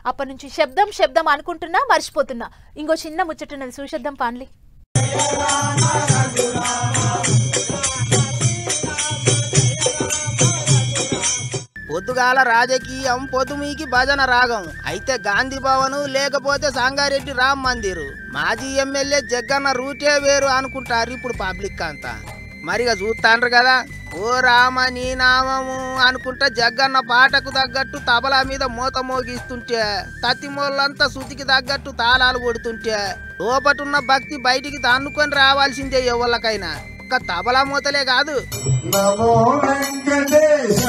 అప్పటి నుంచి శబ్దం శబ్దం అనుకుంటున్నా మర్చిపోతున్నా. ఇంకో చిన్న ముచ్చటున్నది చూసేద్దాం పాన్లి. పొద్దుగాల రాజకీయం, పొద్దుమీకి భజన రాగం. అయితే గాంధీ భవన్ లేకపోతే సంగారెడ్డి రామ్ మందిర్, మాజీ ఎమ్మెల్యే జగ్గన్న రూటే వేరు అనుకుంటారు ఇప్పుడు పబ్లిక్ అంతా. మరిగా చూస్తాండ్రు కదా, ఓ రామ నీ నామము అనుకుంటా జగ్గన్న పాటకు తగ్గట్టు తబలా మీద మూత మోగిస్తుంటే, తత్తిమోళ్ళంతా శృతికి తగ్గట్టు తాళాలు కొడుతుంటే, లోపటున్న భక్తి బయటికి తన్నుకొని రావాల్సిందే ఎవరికైనా. ఒక్క తబలా మూతలే కాదు, నమో వెంకటేశ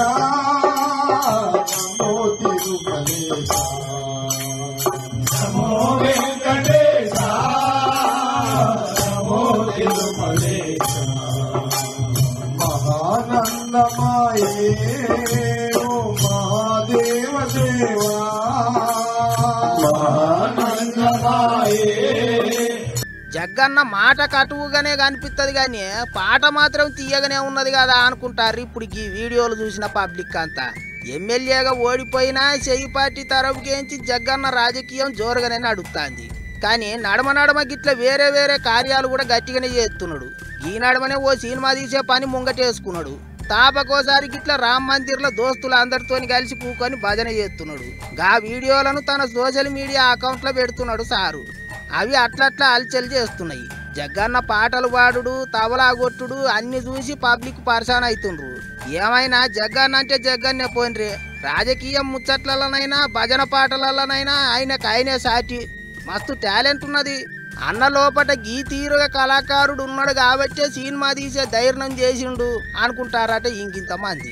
నమో తిరుమలేశ నమో వెంకటేశ నమో తిరుమలేశ మహానందమాయే ఓ మహాదేవ దేవా మహానందమాయే. జగ్గన్న మాట కటువుగానే కనిపిస్తుంది కానీ పాట మాత్రం తీయగానే ఉన్నది కదా అనుకుంటారు ఇప్పుడు ఈ వీడియోలు చూసిన పబ్లిక్ అంతా. ఎమ్మెల్యేగా ఓడిపోయినా చెయ్యి పార్టీ తరపుకేంచి జగ్గన్న రాజకీయం జోరుగానే నడుస్తుంది. కానీ నడమ నడమ గిట్ల వేరే వేరే కార్యాలు కూడా గట్టిగానే చేస్తున్నాడు. ఈ నడమనే ఓ సినిమా తీసే పని ముంగటేసుకున్నాడు. తాపకోసారి గిట్ల రామ్ మందిర్లో దోస్తులు అందరితోని కలిసి కూకొని భజన చేస్తున్నాడు. గా వీడియోలను తన సోషల్ మీడియా అకౌంట్లో పెడుతున్నాడు సారు. అవి అట్లట్లా అలచలు చేస్తున్నాయి. జగ్గన్న పాటలు పాడుడు, తబలా కొట్టుడు అన్ని చూసి పబ్లిక్ పరేషాన్ అవుతుండ్రు. ఏమైనా జగ్గన్న అంటే జగ్గన్నే పోన్రే, రాజకీయం ముచ్చట్లలోనైనా భజన పాటలలోనైనా ఆయనే సాటి. మస్తు టాలెంట్ ఉన్నది అన్న లోపట. గీ తీరుగా కళాకారుడు ఉన్నాడు కాబట్టే సినిమా తీసే ధైర్యం చేసిండు అనుకుంటారట ఇంకింతమంది.